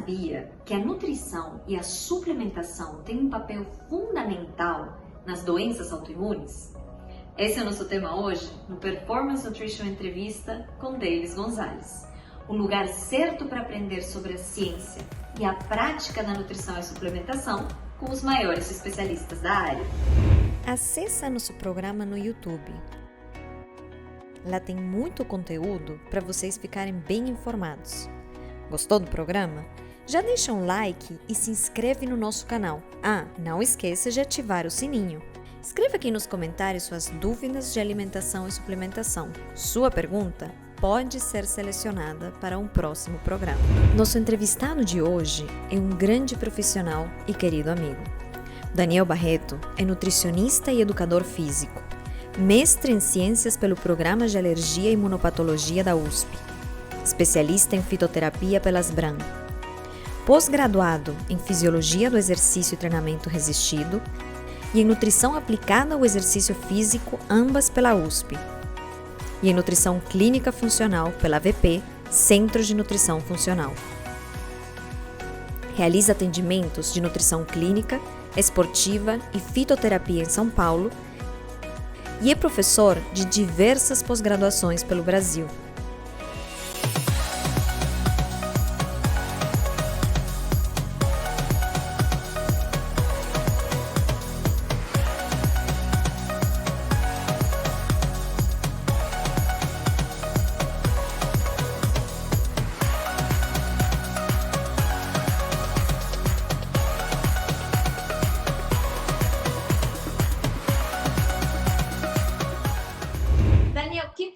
sabia que a nutrição e a suplementação têm um papel fundamental nas doenças autoimunes? Esse é o nosso tema hoje no Performance Nutrition Entrevista com Davis Gonzalez. O lugar certo para aprender sobre a ciência e a prática da nutrição e suplementação com os maiores especialistas da área. Acesse nosso programa no YouTube. Lá tem muito conteúdo para vocês ficarem bem informados. Gostou do programa? Já deixa um like e se inscreve no nosso canal. Não esqueça de ativar o sininho. Escreva aqui nos comentários suas dúvidas de alimentação e suplementação. Sua pergunta pode ser selecionada para um próximo programa. Nosso entrevistado de hoje é um grande profissional e querido amigo. Daniel Barreto é nutricionista e educador físico, mestre em ciências pelo Programa de Alergia e Imunopatologia da USP, especialista em fitoterapia pelas BRAM, pós-graduado em Fisiologia do Exercício e Treinamento Resistido e em Nutrição Aplicada ao Exercício Físico, ambas pela USP, e em Nutrição Clínica Funcional pela AVP, Centro de Nutrição Funcional. Realiza atendimentos de nutrição clínica, esportiva e fitoterapia em São Paulo e é professor de diversas pós-graduações pelo Brasil.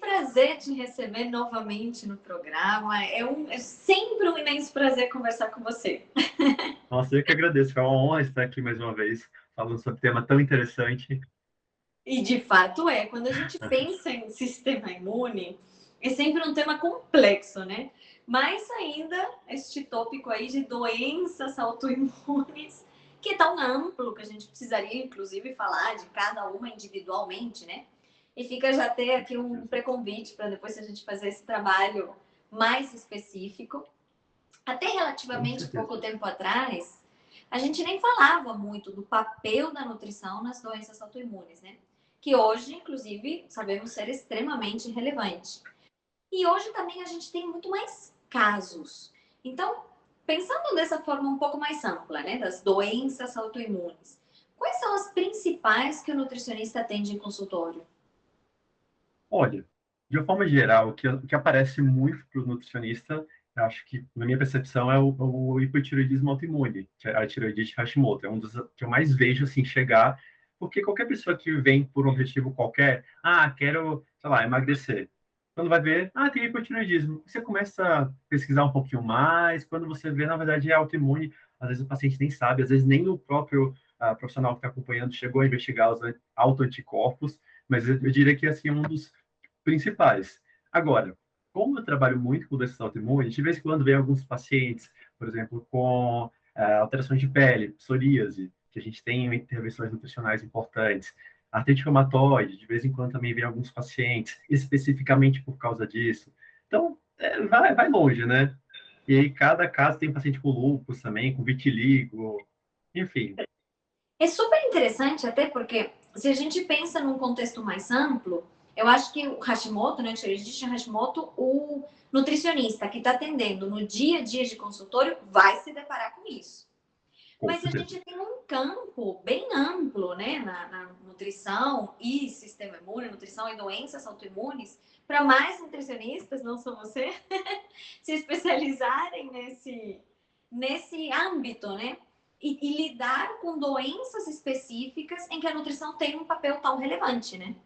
Prazer te receber novamente no programa. É sempre um imenso prazer conversar com você. Nossa, eu que agradeço. É uma honra estar aqui mais uma vez, falando sobre um tema tão interessante. E de fato quando a gente pensa em sistema imune, é sempre um tema complexo, né? Mais ainda este tópico aí de doenças autoimunes, que é tão amplo que a gente precisaria, inclusive, falar de cada uma individualmente, né? E fica já ter aqui um pré-convite para depois a gente fazer esse trabalho mais específico. Até relativamente pouco tempo atrás, a gente nem falava muito do papel da nutrição nas doenças autoimunes, né? Que hoje, inclusive, sabemos ser extremamente relevante. E hoje também a gente tem muito mais casos. Então, pensando dessa forma um pouco mais ampla, né? Das doenças autoimunes, quais são as principais que o nutricionista atende em consultório? Olha, de uma forma geral, o que aparece muito para o nutricionista, eu acho que, na minha percepção, é o hipotireoidismo autoimune, que é a tireoidite Hashimoto. É um dos que eu mais vejo assim, chegar, porque qualquer pessoa que vem por um objetivo qualquer, quero, sei lá, emagrecer. Quando vai ver, tem hipotireoidismo. Você começa a pesquisar um pouquinho mais, quando você vê, na verdade, é autoimune. Às vezes o paciente nem sabe, às vezes nem o próprio profissional que está acompanhando chegou a investigar os autoanticorpos, mas eu diria que assim, é um dos principais. Agora, como eu trabalho muito com doenças autoimunes, de vez em quando vem alguns pacientes, por exemplo, com alterações de pele, psoríase, que a gente tem intervenções nutricionais importantes, artrite reumatoide, de vez em quando também vem alguns pacientes, especificamente por causa disso. Então, vai longe, né? E aí, cada caso tem paciente com lúpus também, com vitiligo, enfim. É super interessante até porque, se a gente pensa num contexto mais amplo, eu acho que o Hashimoto, né, tireoidite Hashimoto, o nutricionista que está atendendo no dia a dia de consultório vai se deparar com isso. Mas a gente tem um campo bem amplo, né, na nutrição e sistema imune, nutrição e doenças autoimunes, para mais nutricionistas, não só você, se especializarem nesse âmbito, né? E lidar com doenças específicas em que a nutrição tem um papel tão relevante, né?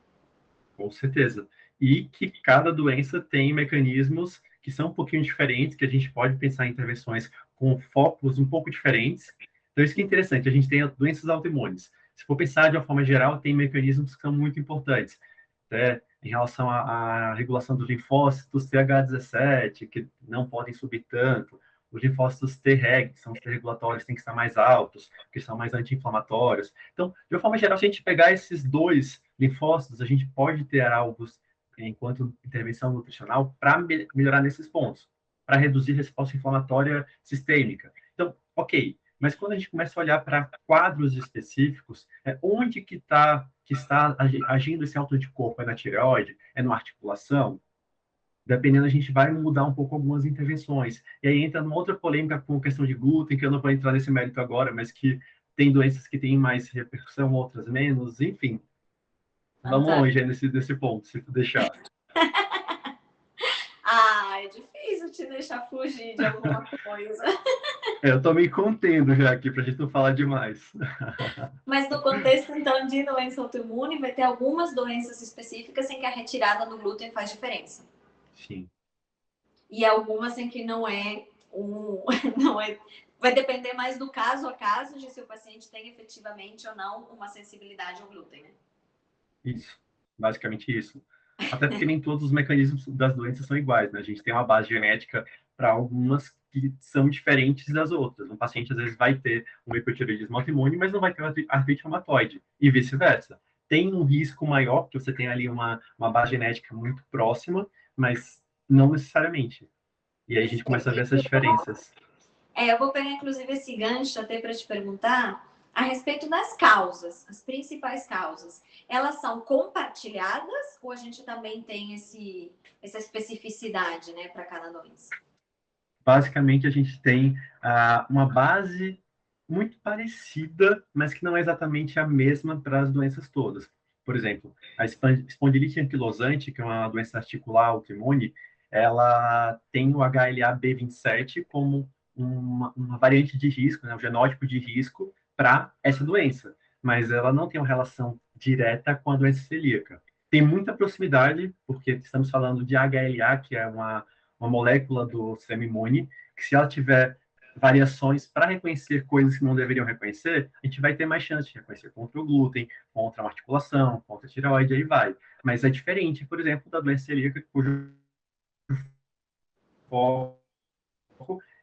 Com certeza. E que cada doença tem mecanismos que são um pouquinho diferentes, que a gente pode pensar em intervenções com focos um pouco diferentes. Então, isso que é interessante, a gente tem doenças autoimunes. Se for pensar de uma forma geral, tem mecanismos que são muito importantes, né? Em relação à regulação dos linfócitos TH17, que não podem subir tanto, os linfócitos Treg, que são os T-regulatórios, têm que estar mais altos, que são mais anti-inflamatórios. Então, de uma forma geral, se a gente pegar esses dois linfócitos, a gente pode ter algo, enquanto intervenção nutricional, para melhorar nesses pontos. para reduzir resposta inflamatória sistêmica. Então, ok, mas quando a gente começa a olhar para quadros específicos, onde que está agindo esse autoanticorpo? É na tireoide? É na articulação? Dependendo, a gente vai mudar um pouco algumas intervenções. E aí entra numa outra polêmica com questão de glúten, que eu não vou entrar nesse mérito agora, mas que tem doenças que têm mais repercussão, outras menos, enfim. Vamos longe aí nesse ponto, se tu deixar. Ah, é difícil te deixar fugir de alguma coisa. Eu tô me contendo já aqui pra gente não falar demais. Mas no contexto, então, de doença autoimune, vai ter algumas doenças específicas em que a retirada do glúten faz diferença. Sim. E algumas em que não é não é, vai depender mais do caso a caso de se o paciente tem efetivamente ou não uma sensibilidade ao glúten, né? Isso, basicamente isso. Até porque nem todos os mecanismos das doenças são iguais, né? A gente tem uma base genética para algumas que são diferentes das outras. Um paciente, às vezes, vai ter um hipotireoidismo autoimune, mas não vai ter artrite reumatoide, e vice-versa. Tem um risco maior, porque você tem ali uma base genética muito próxima, mas não necessariamente. E aí a gente começa a ver essas diferenças. Eu vou pegar, inclusive, esse gancho até para te perguntar a respeito das causas, as principais causas. Elas são compartilhadas ou a gente também tem essa especificidade, né, para cada doença? Basicamente, a gente tem uma base muito parecida, mas que não é exatamente a mesma para as doenças todas. Por exemplo, a espondilite anquilosante, que é uma doença articular autoimune, ela tem o HLA-B27 como uma variante de risco, né, um genótipo de risco para essa doença, mas ela não tem uma relação direta com a doença celíaca. Tem muita proximidade, porque estamos falando de HLA, que é uma molécula do sistema imune, que se ela tiver variações para reconhecer coisas que não deveriam reconhecer, a gente vai ter mais chance de reconhecer contra o glúten, contra uma articulação, contra a tireoide, aí vai. Mas é diferente, por exemplo, da doença celíaca, cujo foco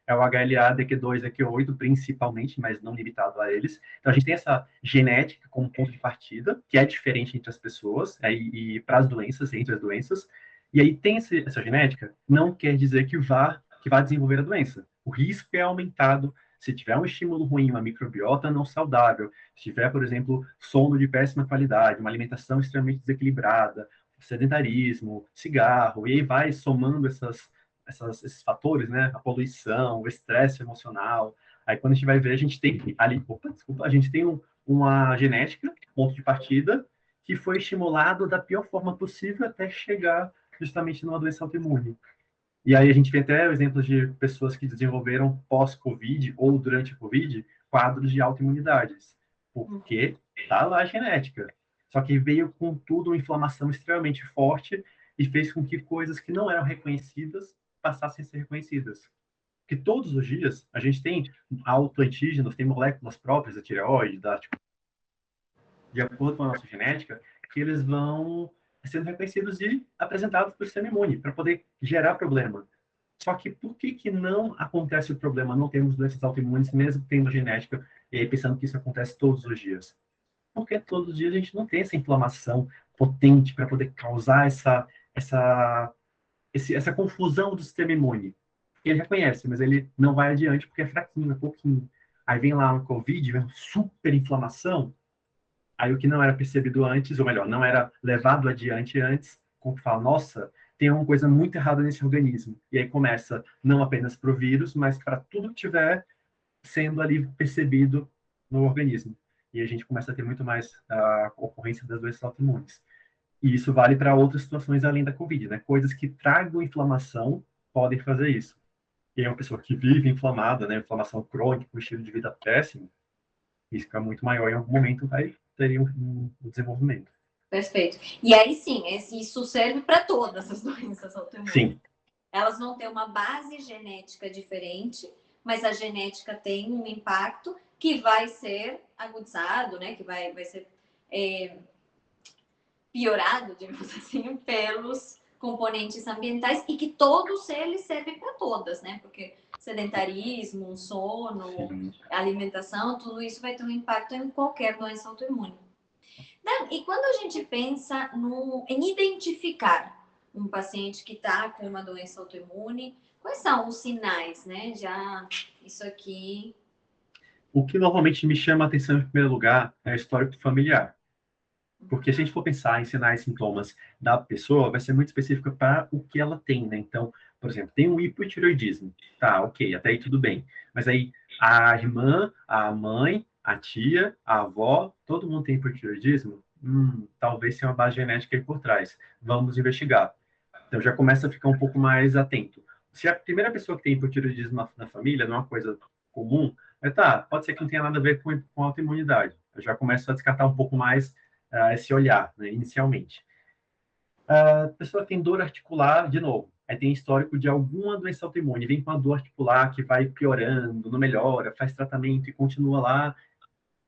é o HLA-DQ2, DQ8, principalmente, mas não limitado a eles. Então, a gente tem essa genética como ponto de partida, que é diferente entre as pessoas, e para as doenças, entre as doenças. E aí tem essa genética, não quer dizer que vá desenvolver a doença. O risco é aumentado se tiver um estímulo ruim, uma microbiota não saudável, se tiver, por exemplo, sono de péssima qualidade, uma alimentação extremamente desequilibrada, sedentarismo, cigarro, e aí vai somando esses fatores, né? A poluição, o estresse emocional. Aí quando a gente vai ver, a gente tem ali, a gente tem uma genética, ponto de partida, que foi estimulado da pior forma possível até chegar justamente numa doença autoimune. E aí a gente vê até exemplos de pessoas que desenvolveram pós-Covid ou durante a Covid quadros de autoimunidades, porque tá lá a genética. Só que veio com tudo uma inflamação extremamente forte e fez com que coisas que não eram reconhecidas passassem a ser reconhecidas. Porque todos os dias a gente tem autoantígenos, tem moléculas próprias da tireoide, de acordo com a nossa genética, que eles vão sendo reconhecidos e apresentados para o sistema imune, para poder gerar problema. Só que por que não acontece o problema? Não temos doenças autoimunes, mesmo tendo genética, e aí pensando que isso acontece todos os dias. Porque todos os dias a gente não tem essa inflamação potente para poder causar essa confusão do sistema imune. Ele reconhece, mas ele não vai adiante porque é fraquinho, é pouquinho. Aí vem lá um Covid, vem uma super inflamação, aí o que não era percebido antes, ou melhor, não era levado adiante antes, como fala, nossa, tem uma coisa muito errada nesse organismo. E aí começa não apenas para o vírus, mas para tudo que tiver sendo ali percebido no organismo. E a gente começa a ter muito mais a ocorrência das doenças autoimunes. E isso vale para outras situações além da Covid, né? Coisas que tragam inflamação podem fazer isso. E aí uma pessoa que vive inflamada, né? Inflamação crônica, um estilo de vida péssimo, risco é muito maior em algum momento vai ter um desenvolvimento. Perfeito. E aí sim, isso serve para todas as doenças autoimunes. Sim. Elas vão ter uma base genética diferente, mas a genética tem um impacto que vai ser agudizado, né? Que vai ser piorado, digamos assim, pelos componentes ambientais e que todos eles servem para todas, né? Porque sedentarismo, sono, sim, alimentação, tudo isso vai ter um impacto em qualquer doença autoimune. E quando a gente pensa em identificar um paciente que está com uma doença autoimune, Quais são os sinais, né? Já isso aqui. O que normalmente me chama a atenção em primeiro lugar é o histórico familiar. Porque se a gente for pensar em sinais e sintomas da pessoa, vai ser muito específico para o que ela tem, né? Então, por exemplo, tem um hipotireoidismo. Tá, ok, até aí tudo bem. Mas aí a irmã, a mãe, a tia, a avó, todo mundo tem hipotireoidismo? Talvez tenha uma base genética aí por trás. Vamos investigar. Então já começa a ficar um pouco mais atento. Se a primeira pessoa que tem hipotireoidismo na família não é uma coisa comum, tá, pode ser que não tenha nada a ver com autoimunidade. Eu já começo a descartar um pouco mais esse olhar, né, inicialmente. A pessoa tem dor articular, de novo, aí tem histórico de alguma doença autoimune, vem com uma dor articular que vai piorando, não melhora, faz tratamento e continua lá,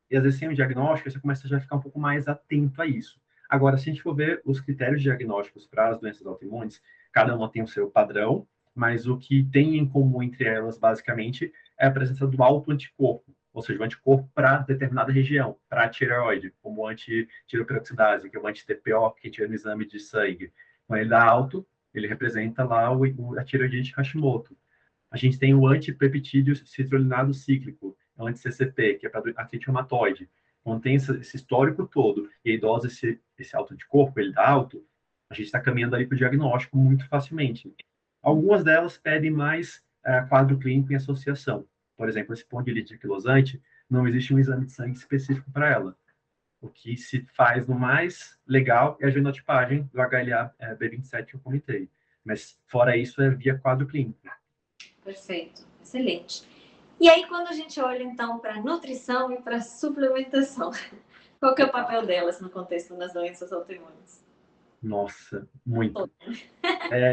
e às vezes sem um diagnóstico, você começa já a ficar um pouco mais atento a isso. Agora, se a gente for ver os critérios diagnósticos para as doenças autoimunes, cada uma tem o seu padrão, mas o que tem em comum entre elas, basicamente, é a presença do autoanticorpo, ou seja, o anticorpo para determinada região, para a tireoide, como o antitiroperoxidase, que é o anti-TPO, que tira no exame de sangue. Quando ele dá alto, ele representa lá a tireoidite Hashimoto. A gente tem o antipeptídeo citrullinado cíclico, é o anti-CCP, que é para artrite reumatoide. Quando tem esse histórico todo e a idosa esse autoanticorpo, ele dá alto, a gente está caminhando ali para o diagnóstico muito facilmente. Algumas delas pedem mais quadro clínico em associação. Por exemplo, esse espondilite anquilosante, não existe um exame de sangue específico para ela. O que se faz no mais legal é a genotipagem do HLA-B27 que eu comentei. Mas, fora isso, é via quadro clínico. Perfeito, excelente. E aí, quando a gente olha, então, para nutrição e para suplementação, qual que é o papel delas no contexto das doenças autoimunes? Nossa, muito.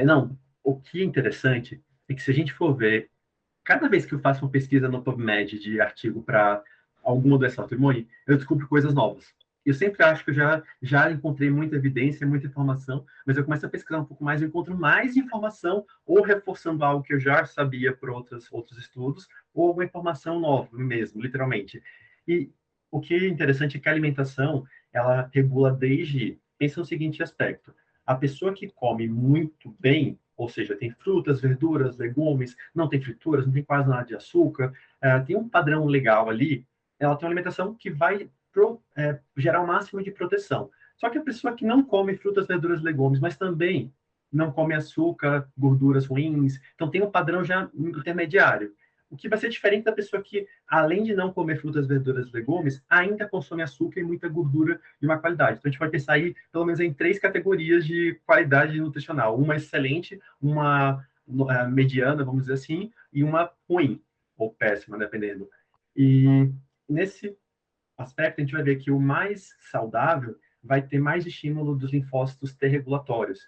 Não, o que é interessante é que se a gente for ver, cada vez que eu faço uma pesquisa no PubMed de artigo para alguma doença autoimune, eu descubro coisas novas. Eu sempre acho que eu já encontrei muita evidência, muita informação, mas eu começo a pesquisar um pouco mais, eu encontro mais informação, ou reforçando algo que eu já sabia por outros estudos, ou alguma informação nova mesmo, literalmente. E o que é interessante é que a alimentação, ela regula desde, pensa no seguinte aspecto, a pessoa que come muito bem, ou seja, tem frutas, verduras, legumes, não tem frituras, não tem quase nada de açúcar, tem um padrão legal ali, ela tem uma alimentação que vai gerar o máximo de proteção. Só que a pessoa que não come frutas, verduras, legumes, mas também não come açúcar, gorduras ruins, então tem um padrão já intermediário. O que vai ser diferente da pessoa que, além de não comer frutas, verduras, legumes, ainda consome açúcar e muita gordura de má qualidade. Então, a gente vai pensar aí, pelo menos, em 3 categorias de qualidade nutricional. Uma excelente, uma mediana, vamos dizer assim, e uma ruim, ou péssima, dependendo. E nesse aspecto, a gente vai ver que o mais saudável vai ter mais estímulo dos linfócitos T regulatórios,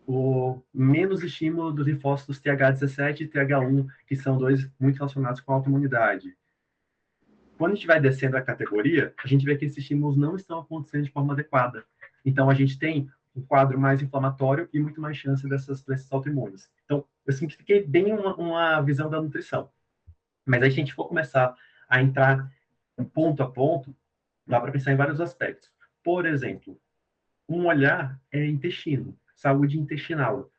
o menos estímulo dos linfócitos TH17 e TH1, que são dois muito relacionados com a autoimunidade. Quando a gente vai descendo a categoria, a gente vê que esses estímulos não estão acontecendo de forma adequada. Então, a gente tem um quadro mais inflamatório e muito mais chance dessas doenças autoimunes. Então, eu simplifiquei bem uma visão da nutrição. Mas aí, se a gente for começar a entrar ponto a ponto, dá para pensar em vários aspectos. Por exemplo, um olhar é intestino, saúde intestinal.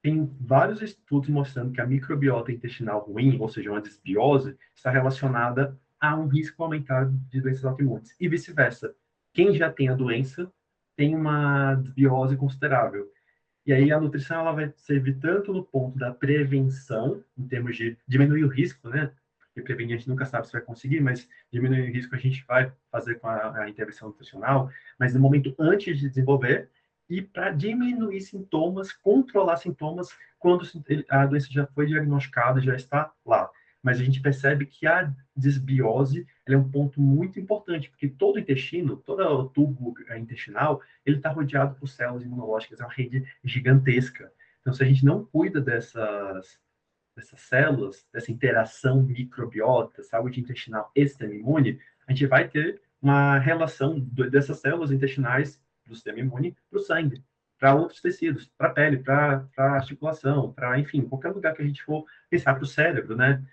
Tem vários estudos mostrando que a microbiota intestinal ruim, ou seja, uma desbiose, está relacionada a um risco aumentado de doenças autoimunes. E vice-versa. Quem já tem a doença tem uma desbiose considerável. E aí a nutrição ela vai servir tanto no ponto da prevenção, em termos de diminuir o risco, né? Porque prevenir a gente nunca sabe se vai conseguir, mas diminuir o risco a gente vai fazer com a intervenção nutricional, mas no momento antes de desenvolver, e para diminuir sintomas, controlar sintomas quando a doença já foi diagnosticada, já está lá. Mas a gente percebe que a desbiose é um ponto muito importante, porque todo o intestino, todo o tubo intestinal, ele está rodeado por células imunológicas, é uma rede gigantesca. Então, se a gente não cuida dessas células, dessa interação microbiota, saúde intestinal e sistema imune, a gente vai ter uma relação dessas células intestinais do sistema imune para o sangue, para outros tecidos, para a pele, para a articulação, para, enfim, qualquer lugar que a gente for pensar para o cérebro, né?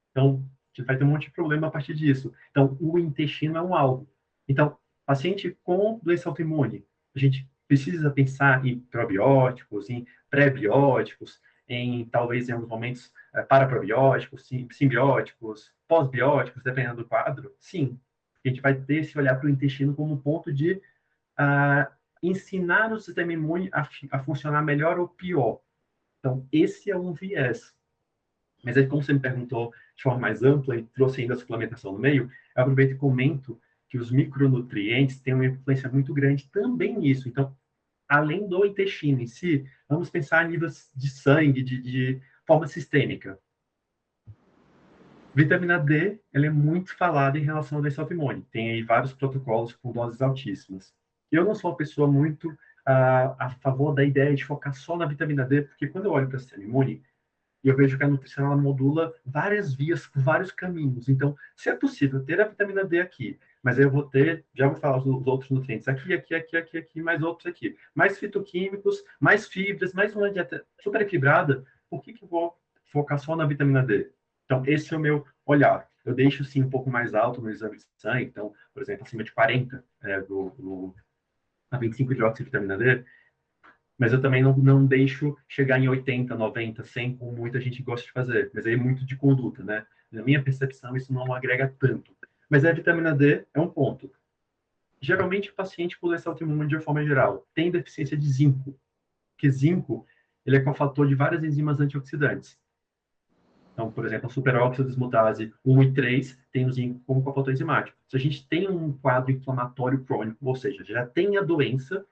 Então, a gente vai ter um monte de problema a partir disso. Então, o intestino é um alvo. Então, paciente com doença autoimune, a gente precisa pensar em probióticos, em pré-bióticos, em talvez em alguns momentos paraprobióticos, simbióticos, pós-bióticos, dependendo do quadro, sim. A gente vai ter esse olhar para o intestino como um ponto de ensinar o sistema imune a funcionar melhor ou pior. Então, esse é um viés. Mas aí, como você me perguntou de forma mais ampla e trouxe ainda a suplementação no meio, eu aproveito e comento que os micronutrientes têm uma influência muito grande também nisso. Então, além do intestino em si, vamos pensar em níveis de sangue, de forma sistêmica. Vitamina D, ela é muito falada em relação à doença autoimune. Tem aí vários protocolos com doses altíssimas. Eu não sou uma pessoa muito a favor da ideia de focar só na vitamina D, porque quando eu olho para o sistema imune, eu vejo que a nutrição ela modula várias vias, por vários caminhos. Então, se é possível ter a vitamina D aqui, mas aí eu vou ter, já vou falar os outros nutrientes aqui, mais outros aqui. Mais fitoquímicos, mais fibras, mais uma dieta super equilibrada, por que eu vou focar só na vitamina D? Então, esse é o meu olhar. Eu deixo, sim, um pouco mais alto no exame de sangue. Então, por exemplo, acima de 40 a 25 de óxido de vitamina D. Mas eu também não deixo chegar em 80, 90, 100, como muita gente gosta de fazer. Mas aí é muito de conduta, né? Na minha percepção, isso não agrega tanto. Mas a vitamina D é um ponto. Geralmente, o paciente com doença autoimune, de forma geral, tem deficiência de zinco. Porque zinco, ele é cofator de várias enzimas antioxidantes. Então, por exemplo, a superóxido desmutase 1 e 3 tem o zinco como cofator enzimático. Se a gente tem um quadro inflamatório crônico, ou seja, já tem a doença,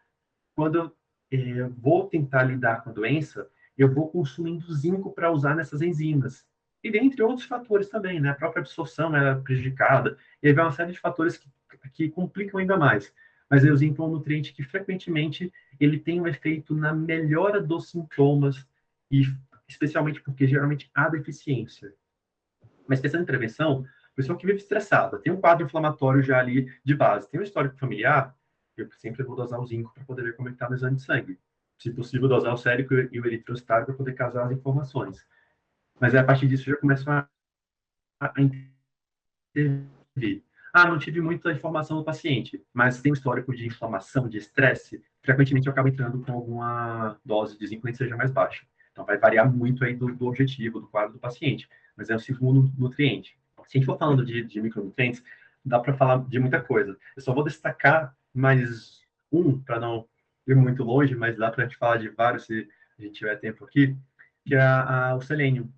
quando eu vou tentar lidar com a doença, eu vou consumindo zinco para usar nessas enzimas. E dentre outros fatores também, né? A própria absorção é prejudicada, e aí vai uma série de fatores que complicam ainda mais. Mas o zinco é um nutriente que, frequentemente, ele tem um efeito na melhora dos sintomas, e especialmente porque, geralmente, há deficiência. Mas pensando em prevenção, pessoa que vive estressada, tem um quadro inflamatório já ali de base, tem um histórico familiar, eu sempre vou dosar o zinco para poder ver como está no exame de sangue. Se possível, dosar o sérico e o eritrocitário para poder casar as informações. Mas a partir disso já começam a intervir. Não tive muita informação do paciente, mas tem um histórico de inflamação, de estresse, frequentemente eu acabo entrando com alguma dose de zinco que seja mais baixa. Então vai variar muito aí do objetivo, do quadro do paciente, mas é o segundo nutriente. Se a gente for falando de micronutrientes, dá para falar de muita coisa. Eu só vou destacar mais um, para não ir muito longe, mas dá para a gente falar de vários, se a gente tiver tempo aqui, que é o selênio.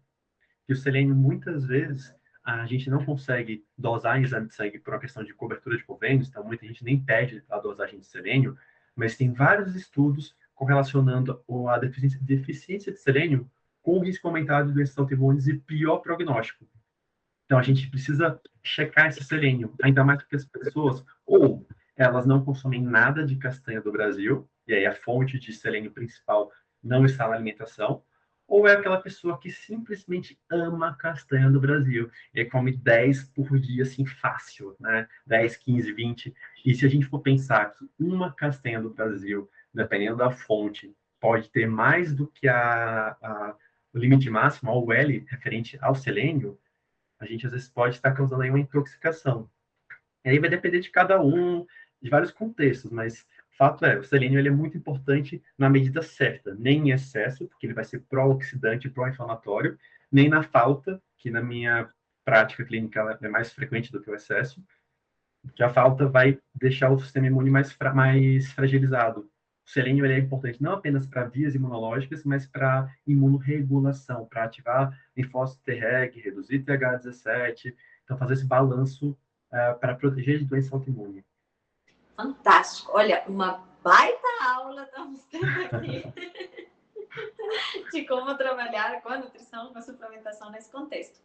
Que o selênio, muitas vezes, a gente não consegue dosar em exame de sangue por uma questão de cobertura de convênios, então muita gente nem pede a dosagem de selênio, mas tem vários estudos correlacionando a deficiência de selênio com o risco aumentado de doenças autoimunes e pior prognóstico. Então, a gente precisa checar esse selênio, ainda mais porque as pessoas, ou elas não consomem nada de castanha do Brasil, e aí a fonte de selênio principal não está na alimentação, ou é aquela pessoa que simplesmente ama castanha do Brasil, e come 10 por dia, assim, fácil, né? 10, 15, 20. E se a gente for pensar que uma castanha do Brasil, dependendo da fonte, pode ter mais do que o limite máximo, o L, referente ao selênio, a gente às vezes pode estar causando aí uma intoxicação. E aí vai depender de cada um, de vários contextos, mas fato é, o selênio ele é muito importante na medida certa, nem em excesso, porque ele vai ser pró-oxidante e pró-inflamatório, nem na falta, que na minha prática clínica é mais frequente do que o excesso, que a falta vai deixar o sistema imune mais fragilizado. O selênio ele é importante não apenas para vias imunológicas, mas para imunorregulação, para ativar linfócito Treg, reduzir TH17, então fazer esse balanço para proteger de doença autoimune. Fantástico. Olha, uma baita aula estamos tendo aqui de como trabalhar com a nutrição, com a suplementação nesse contexto.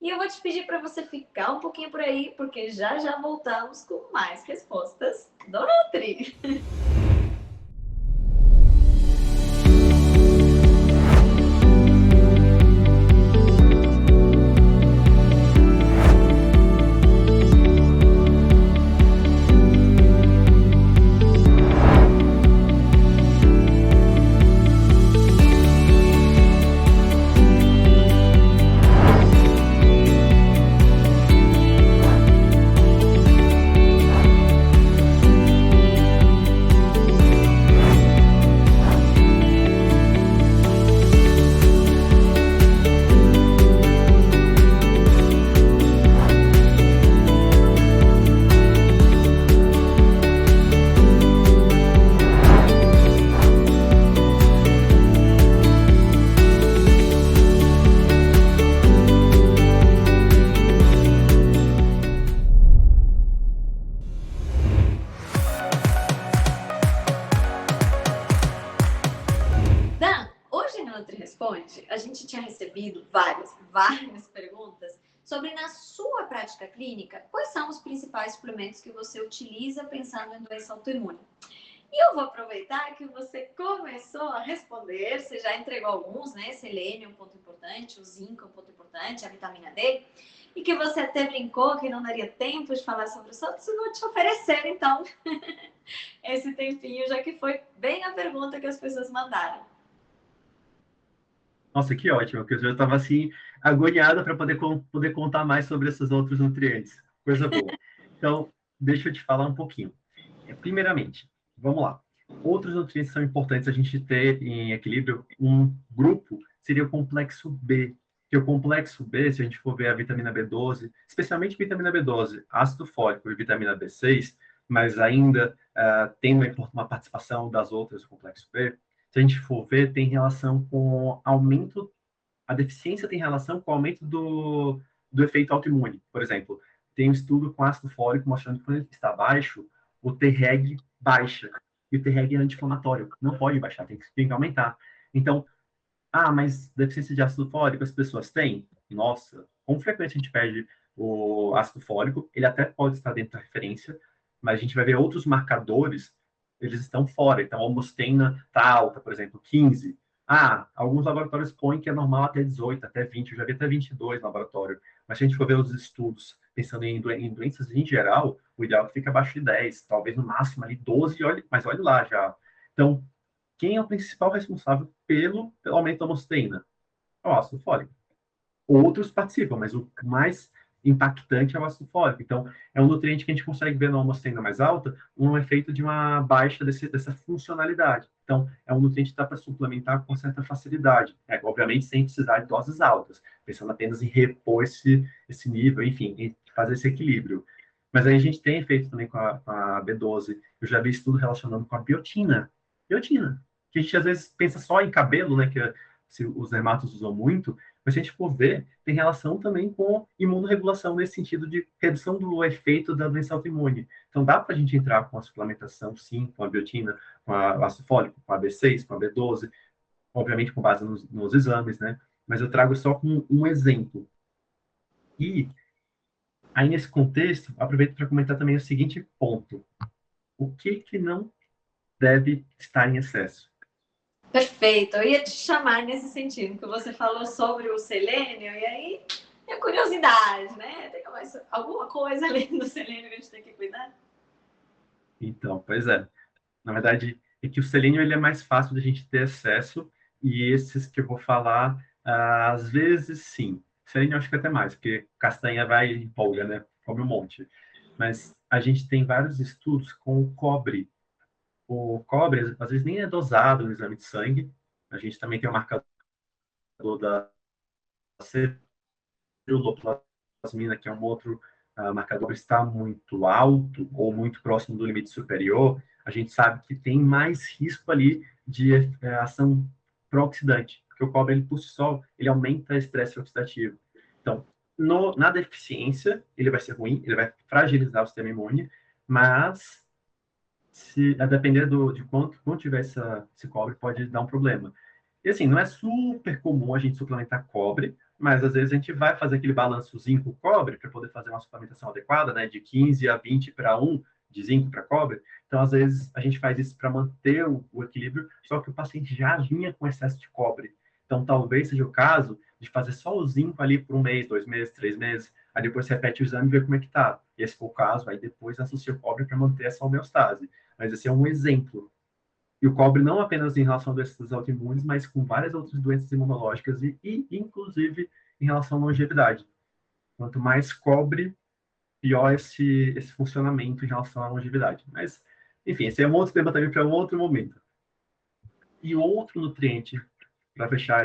E eu vou te pedir para você ficar um pouquinho por aí, porque já voltamos com mais respostas do Nutri. várias perguntas sobre, na sua prática clínica, quais são os principais suplementos que você utiliza pensando em doença autoimune. E eu vou aproveitar que você começou a responder, você já entregou alguns, né? Selênio é um ponto importante, o zinco é um ponto importante, a vitamina D, e que você até brincou que não daria tempo de falar sobre os outros, eu vou te oferecer, então, esse tempinho, já que foi bem a pergunta que as pessoas mandaram. Nossa, que ótimo, porque eu já estava assim, agoniada para poder contar mais sobre esses outros nutrientes. Coisa boa. Então, deixa eu te falar um pouquinho. Primeiramente, vamos lá. Outros nutrientes são importantes a gente ter em equilíbrio. Um grupo seria o complexo B. Que o complexo B, se a gente for ver a vitamina B12, especialmente vitamina B12, ácido fólico e vitamina B6, mas ainda tem uma participação das outras do complexo B, se a gente for ver, tem relação com aumento, a deficiência tem relação com o aumento do efeito autoimune. Por exemplo, tem um estudo com ácido fólico mostrando que quando ele está baixo, o Treg baixa. E o Treg é anti-inflamatório. Não pode baixar, tem que aumentar. Então, mas deficiência de ácido fólico as pessoas têm? Nossa, com frequência a gente perde o ácido fólico, ele até pode estar dentro da referência, mas a gente vai ver outros marcadores, eles estão fora. Então, a homosteína está alta, por exemplo, 15. Alguns laboratórios põem que é normal até 18, até 20, eu já vi até 22 no laboratório. Mas se a gente for ver os estudos, pensando em doenças em geral, o ideal é que fique abaixo de 10, talvez no máximo ali 12, mas olhe lá já. Então, quem é o principal responsável pelo aumento da homosteína? É o ácido fólico. Outros participam, mas o mais impactante é o ácido fólico. Então, é um nutriente que a gente consegue ver na homosteína mais alta um efeito de uma baixa dessa funcionalidade. Então, é um nutriente que dá para suplementar com certa facilidade. Obviamente, sem precisar de doses altas, pensando apenas em repor esse nível, enfim, em fazer esse equilíbrio. Mas aí a gente tem efeito também com a B12. Eu já vi estudo relacionando com a biotina. Biotina, que a gente às vezes pensa só em cabelo, né, que os dermatos usam muito, mas se a gente for ver, tem relação também com imunorregulação nesse sentido de redução do efeito da doença autoimune. Então, dá para a gente entrar com a suplementação, sim, com a biotina, com o ácido fólico, com a B6, com a B12, obviamente com base nos exames, né? Mas eu trago só como um exemplo. E aí, nesse contexto, aproveito para comentar também o seguinte ponto. O que não deve estar em excesso? Perfeito, eu ia te chamar nesse sentido, que você falou sobre o selênio, e aí é curiosidade, né? Tem mais alguma coisa além do selênio que a gente tem que cuidar? Então, pois é. Na verdade, é que o selênio ele é mais fácil de a gente ter acesso, e esses que eu vou falar, às vezes sim. Selênio eu acho que até mais, porque castanha vai e empolga, né? Come um monte. Mas a gente tem vários estudos com o cobre. O cobre, às vezes, nem é dosado no exame de sangue. A gente também tem o marcador da ceruloplasmina, que é um outro marcador, está muito alto ou muito próximo do limite superior, a gente sabe que tem mais risco ali de ação pró-oxidante, porque o cobre, ele, por si só, ele aumenta o estresse oxidativo. Então, na deficiência, ele vai ser ruim, ele vai fragilizar o sistema imune, mas a depender de quanto tiver esse cobre, pode dar um problema. E assim, não é super comum a gente suplementar cobre, mas às vezes a gente vai fazer aquele balanço zinco-cobre para poder fazer uma suplementação adequada, né? De 15 a 20 para 1 de zinco para cobre. Então, às vezes, a gente faz isso para manter o equilíbrio, só que o paciente já vinha com excesso de cobre. Então, talvez seja o caso de fazer só o zinco ali por 1 mês, 2 meses, 3 meses, aí depois você repete o exame e vê como é que tá. E se for o caso, aí depois associa o cobre para manter essa homeostase. Mas esse é um exemplo. E o cobre não apenas em relação a doenças autoimunes, mas com várias outras doenças imunológicas e inclusive, em relação à longevidade. Quanto mais cobre, pior esse funcionamento em relação à longevidade. Mas, enfim, esse é um outro tema também para um outro momento. E outro nutriente, para fechar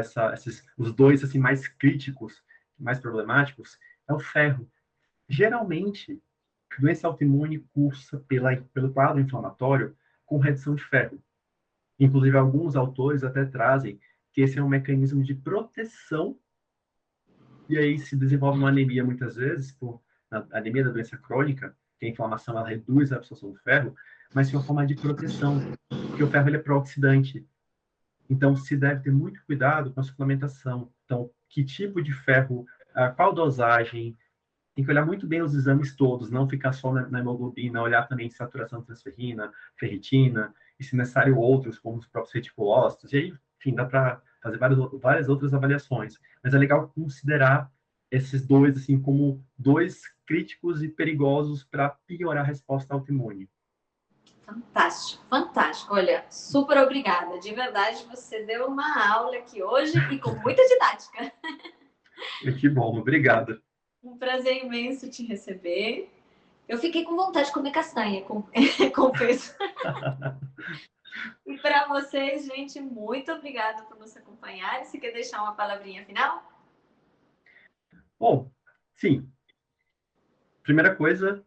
os dois assim, mais críticos, mais problemáticos, é o ferro. Geralmente, doença autoimune cursa pelo quadro inflamatório com redução de ferro. Inclusive, alguns autores até trazem que esse é um mecanismo de proteção, e aí se desenvolve uma anemia muitas vezes, a anemia da doença crônica, que a inflamação ela reduz a absorção do ferro, mas de uma forma de proteção, porque o ferro ele é pró-oxidante. Então, se deve ter muito cuidado com a suplementação. Então, que tipo de ferro, qual dosagem, tem que olhar muito bem os exames todos, não ficar só na hemoglobina, olhar também saturação de transferrina, ferritina, e se necessário outros, como os próprios reticulócitos, e aí, enfim, dá para fazer várias outras avaliações. Mas é legal considerar esses dois, assim, como dois críticos e perigosos para piorar a resposta autoimune. Fantástico, fantástico. Olha, super obrigada. De verdade, você deu uma aula aqui hoje e com muita didática. Que bom, obrigado. Um prazer imenso te receber. Eu fiquei com vontade de comer castanha, confesso. E para vocês, gente, muito obrigada por nos acompanhar. Você quer deixar uma palavrinha final? Bom, sim. Primeira coisa,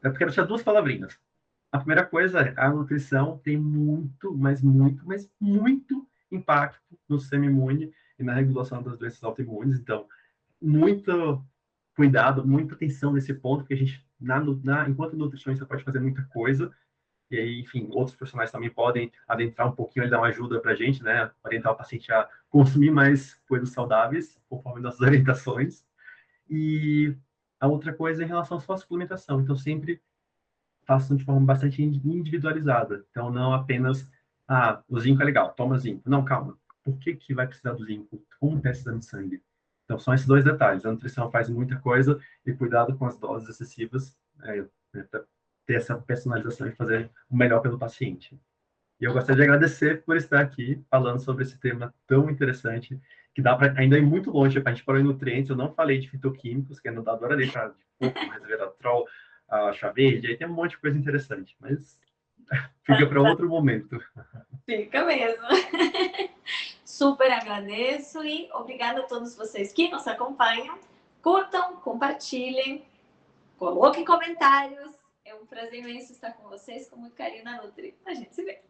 eu quero deixar duas palavrinhas. A primeira coisa é a nutrição tem muito, mas muito impacto no sistema imune e na regulação das doenças autoimunes. Então, muito cuidado, muita atenção nesse ponto, porque a gente, enquanto nutricionista, pode fazer muita coisa. E aí, enfim, outros profissionais também podem adentrar um pouquinho e dar uma ajuda para a gente, né? Orientar o paciente a consumir mais coisas saudáveis, conforme nossas orientações. E a outra coisa é em relação à sua suplementação. Então, sempre façam de forma bastante individualizada. Então, não apenas, o zinco é legal, toma zinco. Não, calma. Por que vai precisar do zinco? Como está esse exame de sangue? Então, são esses dois detalhes. A nutrição faz muita coisa e cuidado com as doses excessivas, para ter essa personalização e fazer o melhor pelo paciente. E eu gostaria de agradecer por estar aqui falando sobre esse tema tão interessante, que dá para ainda ir muito longe. A gente falou em nutrientes, eu não falei de fitoquímicos, que ainda adora deixar de pouco, resveratrol, chá verde, aí tem um monte de coisa interessante, mas fica para outro momento. Fica mesmo. Super agradeço e obrigada a todos vocês que nos acompanham. Curtam, compartilhem, coloquem comentários. É um prazer imenso estar com vocês, com muito carinho na Nutri. A gente se vê.